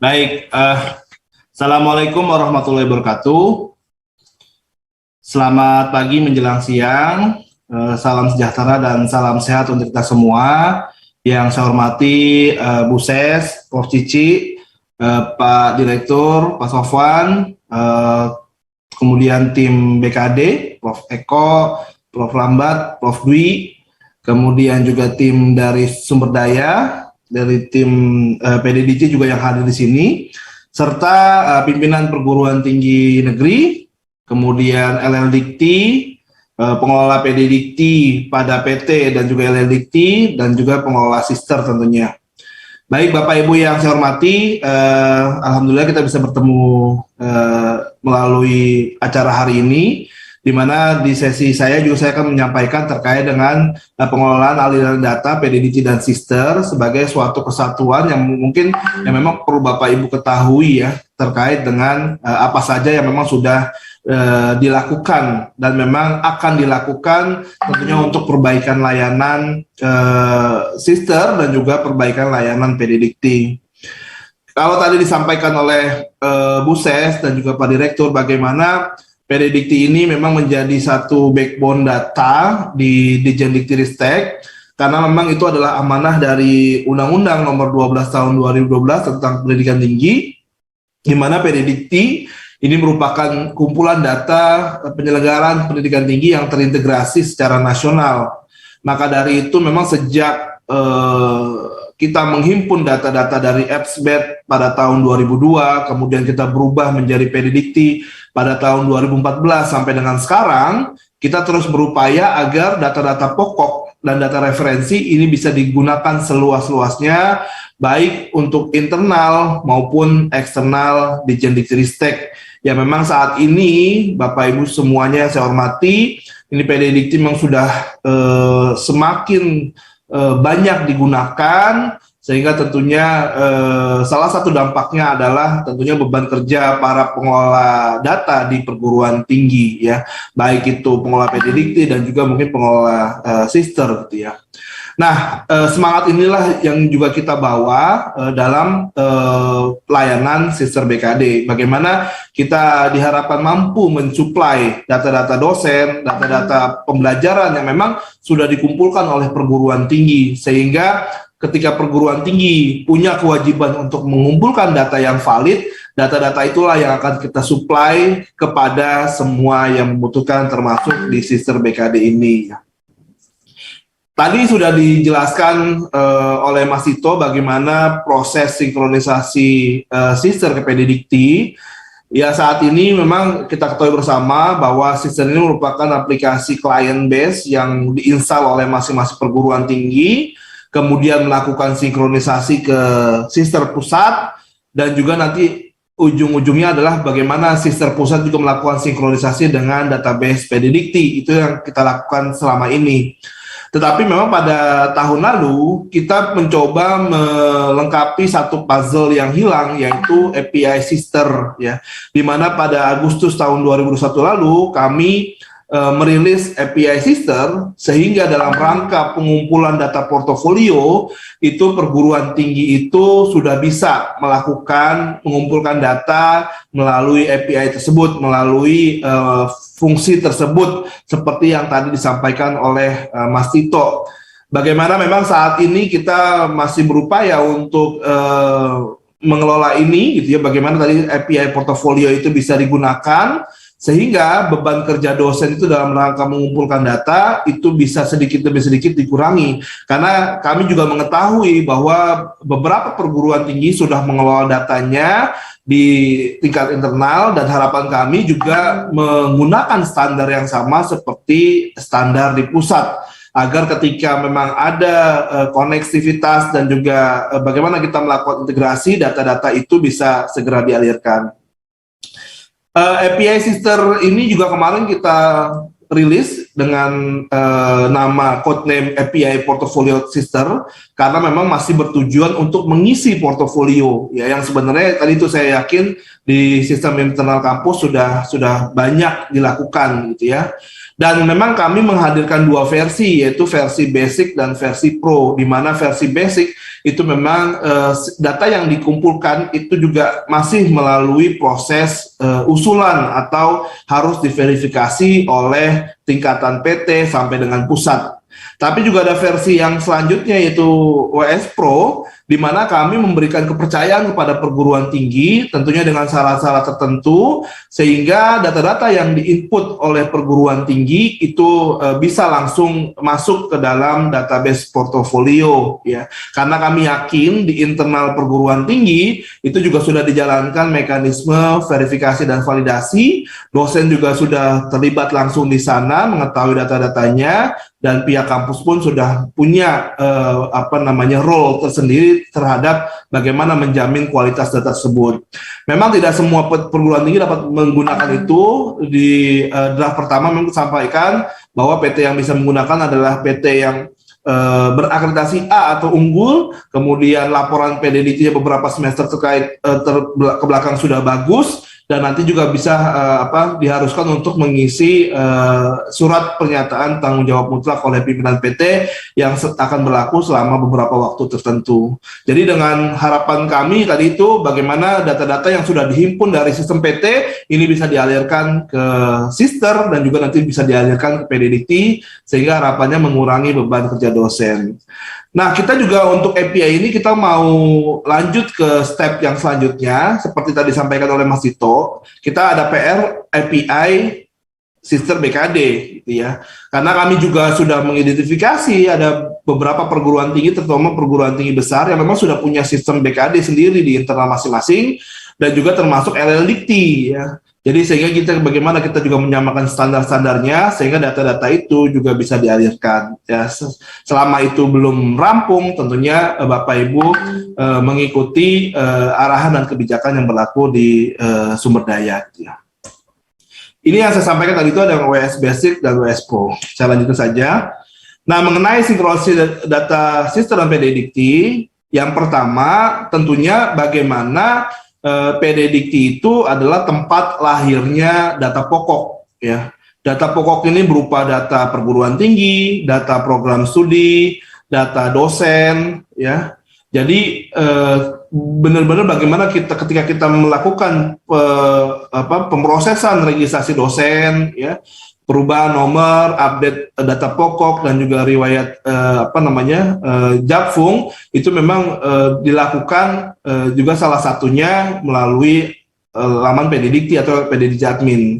Baik, Assalamualaikum warahmatullahi wabarakatuh. Selamat pagi menjelang siang, salam sejahtera dan salam sehat untuk kita semua. Yang saya hormati Bu Ses, Prof. Cici, Pak Direktur, Pak Sofwan, kemudian tim BKD, Prof. Eko, Prof. Lambat, Prof. Dwi, kemudian juga tim dari sumber daya, dari tim PDDC juga yang hadir di sini, serta pimpinan perguruan tinggi negeri, kemudian LLDikti, pengelola PDDikti pada PT dan juga LLDikti, dan juga pengelola sister tentunya. Baik Bapak Ibu yang saya hormati, alhamdulillah kita bisa bertemu melalui acara hari ini, di mana di sesi saya juga saya akan menyampaikan terkait dengan pengelolaan aliran data PDDC dan sister sebagai suatu kesatuan yang mungkin yang memang perlu Bapak Ibu ketahui ya, terkait dengan apa saja yang memang sudah dilakukan dan memang akan dilakukan tentunya untuk perbaikan layanan sister dan juga perbaikan layanan PDDikti. Kalau tadi disampaikan oleh Bu Ses dan juga Pak Direktur bagaimana PDDikti ini memang menjadi satu backbone data di Ditjendiktiristek, karena memang itu adalah amanah dari Undang-Undang Nomor 12 Tahun 2012 tentang Pendidikan Tinggi, di mana PDDikti ini merupakan kumpulan data penyelenggaraan pendidikan tinggi yang terintegrasi secara nasional. Maka dari itu memang sejak kita menghimpun data-data dari Epsbed pada tahun 2002, kemudian kita berubah menjadi PDDikti pada tahun 2014 sampai dengan sekarang, kita terus berupaya agar data-data pokok dan data referensi ini bisa digunakan seluas-luasnya, baik untuk internal maupun eksternal di Ditjendiktiristek. Ya memang saat ini, Bapak Ibu semuanya saya hormati, ini PDDikti memang sudah semakin banyak digunakan, sehingga tentunya salah satu dampaknya adalah tentunya beban kerja para pengelola data di perguruan tinggi ya, baik itu pengelola PDDikti dan juga mungkin pengelola sister gitu ya. Nah, semangat inilah yang juga kita bawa dalam layanan sister BKD. Bagaimana kita diharapkan mampu mensuplai data-data dosen, data-data pembelajaran yang memang sudah dikumpulkan oleh perguruan tinggi, sehingga ketika perguruan tinggi punya kewajiban untuk mengumpulkan data yang valid, data-data itulah yang akan kita supply kepada semua yang membutuhkan, termasuk di sister BKD ini. Tadi sudah dijelaskan oleh Mas Tito bagaimana proses sinkronisasi sister ke PDDikti. Ya saat ini memang kita ketahui bersama bahwa sister ini merupakan aplikasi client base yang diinstal oleh masing-masing perguruan tinggi, kemudian melakukan sinkronisasi ke sister pusat, dan juga nanti ujung-ujungnya adalah bagaimana sister pusat juga melakukan sinkronisasi dengan database PDDikti. Itu yang kita lakukan selama ini. Tetapi memang pada tahun lalu kita mencoba melengkapi satu puzzle yang hilang, yaitu API sister ya. Di mana pada Agustus tahun 2021 lalu kami merilis API sister, sehingga dalam rangka pengumpulan data portofolio itu perguruan tinggi itu sudah bisa mengumpulkan data melalui API tersebut, melalui fungsi tersebut seperti yang tadi disampaikan oleh Mas Tito. Bagaimana memang saat ini kita masih berupaya untuk mengelola ini gitu ya, bagaimana tadi API portofolio itu bisa digunakan sehingga beban kerja dosen itu dalam rangka mengumpulkan data itu bisa sedikit demi sedikit dikurangi, karena kami juga mengetahui bahwa beberapa perguruan tinggi sudah mengelola datanya di tingkat internal, dan harapan kami juga menggunakan standar yang sama seperti standar di pusat, agar ketika memang ada konektivitas dan juga bagaimana kita melakukan integrasi, data-data itu bisa segera dialirkan. API sister ini juga kemarin kita rilis dengan nama codename API Portfolio Sister karena memang masih bertujuan untuk mengisi portofolio ya, yang sebenarnya tadi itu saya yakin di sistem internal kampus sudah banyak dilakukan gitu ya. Dan memang kami menghadirkan dua versi, yaitu versi basic dan versi pro, di mana versi basic itu memang data yang dikumpulkan itu juga masih melalui proses usulan atau harus diverifikasi oleh tingkatan PT sampai dengan pusat. Tapi juga ada versi yang selanjutnya yaitu WS Pro, di mana kami memberikan kepercayaan kepada perguruan tinggi, tentunya dengan syarat-syarat tertentu, sehingga data-data yang diinput oleh perguruan tinggi itu bisa langsung masuk ke dalam database portofolio, ya. Karena kami yakin di internal perguruan tinggi itu juga sudah dijalankan mekanisme verifikasi dan validasi, dosen juga sudah terlibat langsung di sana mengetahui data-datanya, dan pihak kampus pun sudah punya role tersendiri terhadap bagaimana menjamin kualitas data tersebut. Memang tidak semua perguruan tinggi dapat menggunakan itu. Di draft pertama memang disampaikan bahwa PT yang bisa menggunakan adalah PT yang berakreditasi A atau unggul, kemudian laporan PDDT beberapa semester terkait ke belakang sudah bagus, dan nanti juga bisa diharuskan untuk mengisi surat pernyataan tanggung jawab mutlak oleh pimpinan PT yang akan berlaku selama beberapa waktu tertentu. Jadi dengan harapan kami tadi itu bagaimana data-data yang sudah dihimpun dari sistem PT ini bisa dialirkan ke Sister dan juga nanti bisa dialirkan ke PDDT, sehingga harapannya mengurangi beban kerja dosen. Nah, kita juga untuk API ini kita mau lanjut ke step yang selanjutnya, seperti tadi disampaikan oleh Mas Tito, kita ada PR API Sister BKD, gitu ya. Karena kami juga sudah mengidentifikasi ada beberapa perguruan tinggi, terutama perguruan tinggi besar yang memang sudah punya sistem BKD sendiri di internal masing-masing, dan juga termasuk LLDikti, ya. Jadi sehingga bagaimana kita juga menyamakan standar-standarnya sehingga data-data itu juga bisa dialirkan. Ya, selama itu belum rampung, tentunya Bapak Ibu mengikuti arahan dan kebijakan yang berlaku di sumber daya. Ya. Ini yang saya sampaikan tadi itu ada WS Basic dan WS Pro. Saya lanjutkan saja. Nah, mengenai sinkronisasi data sistem dan PDDikti, yang pertama tentunya bagaimana PDDikti itu adalah tempat lahirnya data pokok, ya. Data pokok ini berupa data perguruan tinggi, data program studi, data dosen, ya. Jadi benar-benar bagaimana ketika kita melakukan pemrosesan registrasi dosen, ya, perubahan nomor, update data pokok, dan juga riwayat Japfung itu memang dilakukan juga salah satunya melalui laman PDDikti atau PDDikti admin.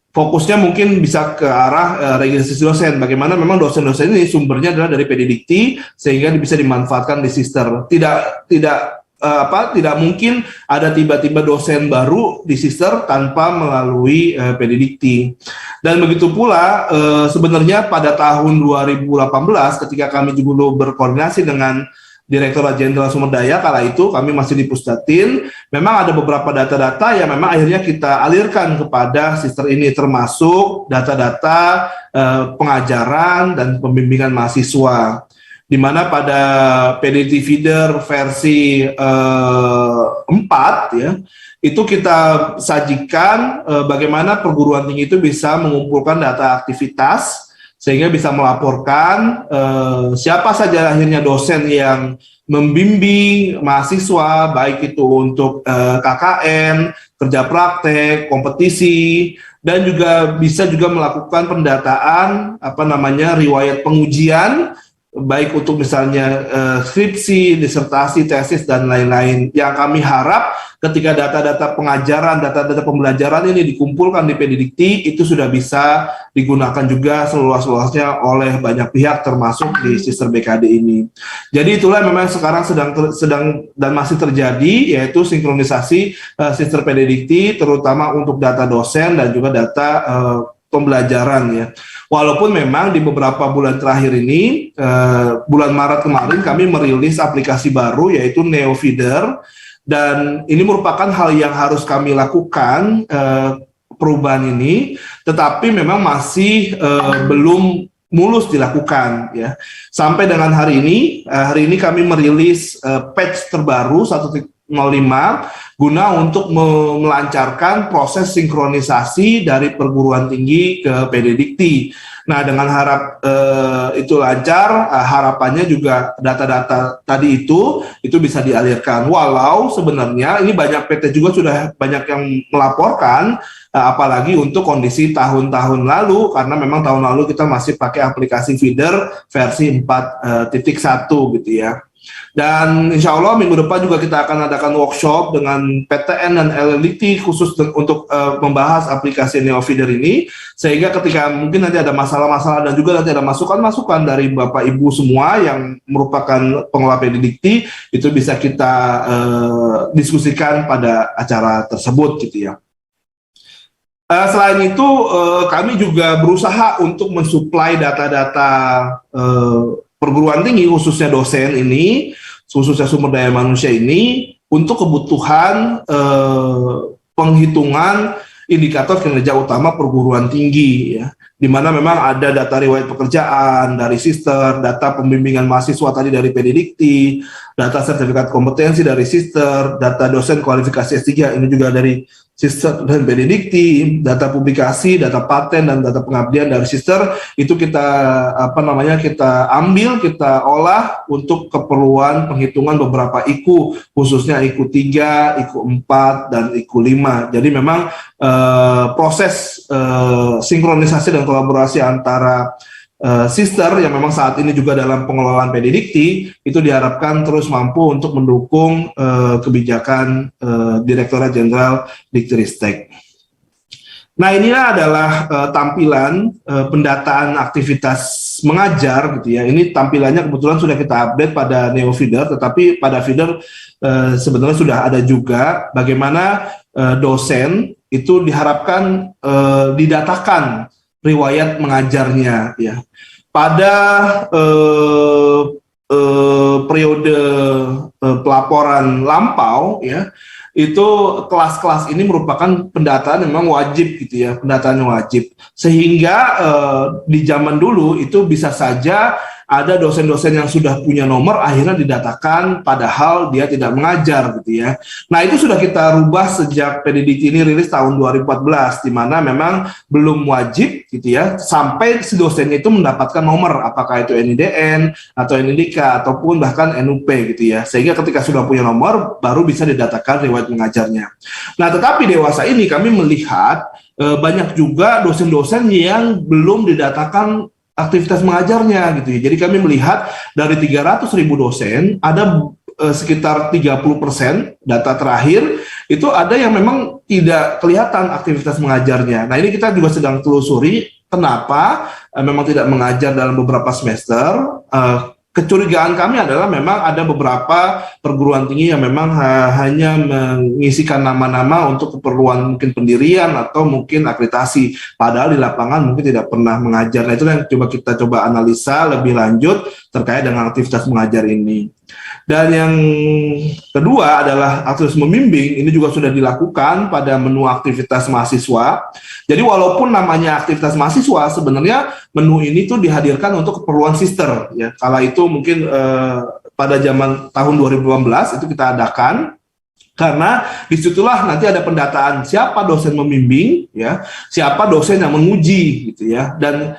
Fokusnya mungkin bisa ke arah registrasi dosen, bagaimana memang dosen-dosen ini sumbernya adalah dari PDDikti sehingga bisa dimanfaatkan di Sister. Tidak mungkin ada tiba-tiba dosen baru di Sister tanpa melalui PDDikti. Dan begitu pula sebenarnya pada tahun 2018 ketika kami juga berkoordinasi dengan Direktorat Jenderal Sumber Daya, kala itu kami masih di Pusdatin, memang ada beberapa data-data yang memang akhirnya kita alirkan kepada Sister ini, termasuk data-data pengajaran dan pembimbingan mahasiswa, di mana pada PDDikti Feeder versi 4 ya, itu kita sajikan bagaimana perguruan tinggi itu bisa mengumpulkan data aktivitas sehingga bisa melaporkan siapa saja akhirnya dosen yang membimbing mahasiswa, baik itu untuk KKN, kerja praktek, kompetisi, dan juga bisa juga melakukan pendataan riwayat pengujian, baik untuk misalnya skripsi, disertasi, tesis, dan lain-lain. Yang kami harap ketika data-data pengajaran, data-data pembelajaran ini dikumpulkan di PDDikti, itu sudah bisa digunakan juga seluas-luasnya oleh banyak pihak, termasuk di Sister BKD ini. Jadi itulah memang sekarang sedang dan masih terjadi, yaitu sinkronisasi Sister PDDikti, terutama untuk data dosen dan juga data pembelajaran, ya. Walaupun memang di beberapa bulan terakhir ini, bulan Maret kemarin kami merilis aplikasi baru yaitu NeoFeeder, dan ini merupakan hal yang harus kami lakukan perubahan ini, tetapi memang masih belum mulus dilakukan ya. Sampai dengan hari ini kami merilis patch terbaru 1.05 guna untuk melancarkan proses sinkronisasi dari perguruan tinggi ke PDDikti. Nah, dengan harap itu lancar, harapannya juga data-data tadi itu bisa dialirkan. Walau sebenarnya ini banyak PT juga sudah banyak yang melaporkan, apalagi untuk kondisi tahun-tahun lalu, karena memang tahun lalu kita masih pakai aplikasi feeder versi 4.1 gitu ya. Dan insya Allah minggu depan juga kita akan adakan workshop dengan PTN dan LLDT khusus untuk membahas aplikasi NeoFeeder ini, sehingga ketika mungkin nanti ada masalah-masalah dan juga nanti ada masukan-masukan dari Bapak Ibu semua yang merupakan pengelola PDDikti, itu bisa kita diskusikan pada acara tersebut gitu ya. Selain itu, kami juga berusaha untuk mensuplai data-data perguruan tinggi, khususnya dosen ini, khususnya sumber daya manusia ini, untuk kebutuhan penghitungan indikator kinerja utama perguruan tinggi, ya, di mana memang ada data riwayat pekerjaan dari Sister, data pembimbingan mahasiswa tadi dari PDDikti, data sertifikat kompetensi dari Sister, data dosen kualifikasi S3 ini juga dari Sister dan PDDikti, data publikasi, data paten dan data pengabdian dari Sister itu kita kita ambil, kita olah untuk keperluan penghitungan beberapa IKU, khususnya IKU 3, IKU 4 dan IKU 5. Jadi memang proses sinkronisasi dan kolaborasi antara Sister yang memang saat ini juga dalam pengelolaan PDDikti itu diharapkan terus mampu untuk mendukung kebijakan Direktorat Jenderal Diktiristek. Nah, inilah adalah tampilan pendataan aktivitas mengajar gitu ya. Ini tampilannya kebetulan sudah kita update pada NeoFeeder, tetapi pada feeder sebenarnya sudah ada juga bagaimana dosen itu diharapkan didatakan riwayat mengajarnya ya. Pada periode pelaporan lampau ya, itu kelas-kelas ini merupakan pendataan memang wajib gitu ya, pendataan wajib, sehingga di zaman dulu itu bisa saja ada dosen-dosen yang sudah punya nomor akhirnya didatakan padahal dia tidak mengajar gitu ya. Nah, itu sudah kita rubah sejak PDDikti ini rilis tahun 2014, di mana memang belum wajib gitu ya sampai si dosennya itu mendapatkan nomor, apakah itu NIDN atau NIDK ataupun bahkan NUP gitu ya, sehingga ketika sudah punya nomor baru bisa didatakan riwayat mengajarnya. Nah, tetapi dewasa ini kami melihat banyak juga dosen-dosen yang belum didatakan aktivitas mengajarnya gitu ya. Jadi kami melihat dari 300.000 dosen ada sekitar 30% data terakhir itu ada yang memang tidak kelihatan aktivitas mengajarnya. Nah, ini kita juga sedang telusuri kenapa memang tidak mengajar dalam beberapa semester. Kecurigaan kami adalah memang ada beberapa perguruan tinggi yang memang hanya mengisikan nama-nama untuk keperluan mungkin pendirian atau mungkin akreditasi, padahal di lapangan mungkin tidak pernah mengajar. Nah, itu yang kita coba analisa lebih lanjut terkait dengan aktivitas mengajar ini. Dan yang kedua adalah aktivitas membimbing, ini juga sudah dilakukan pada menu aktivitas mahasiswa. Jadi walaupun namanya aktivitas mahasiswa, sebenarnya menu ini tuh dihadirkan untuk keperluan Sister ya. Kala itu mungkin pada zaman tahun 2018 itu kita adakan, karena disitulah nanti ada pendataan siapa dosen membimbing ya, siapa dosen yang menguji gitu ya, dan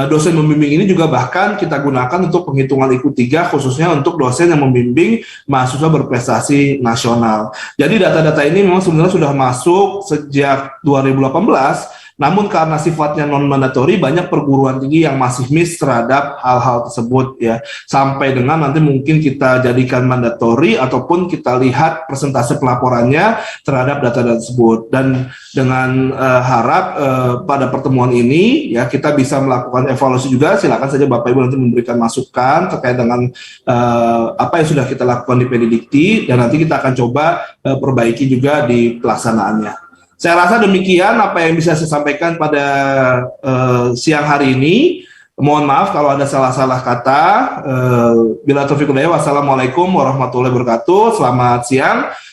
dosen membimbing ini juga bahkan kita gunakan untuk penghitungan IKU 3 khususnya untuk dosen yang membimbing mahasiswa berprestasi nasional. Jadi data-data ini memang sebenarnya sudah masuk sejak 2018, namun karena sifatnya non-mandatori banyak perguruan tinggi yang masih miss terhadap hal-hal tersebut ya, sampai dengan nanti mungkin kita jadikan mandatori ataupun kita lihat persentase pelaporannya terhadap data-data tersebut. Dan dengan harap pada pertemuan ini ya kita bisa melakukan evaluasi juga. Silakan saja Bapak Ibu nanti memberikan masukan terkait dengan apa yang sudah kita lakukan di PDDikti, dan nanti kita akan coba perbaiki juga di pelaksanaannya. Saya rasa demikian apa yang bisa saya sampaikan pada siang hari ini. Mohon maaf kalau ada salah-salah kata. Bila taufiq hidayah, wassalamualaikum warahmatullahi wabarakatuh. Selamat siang.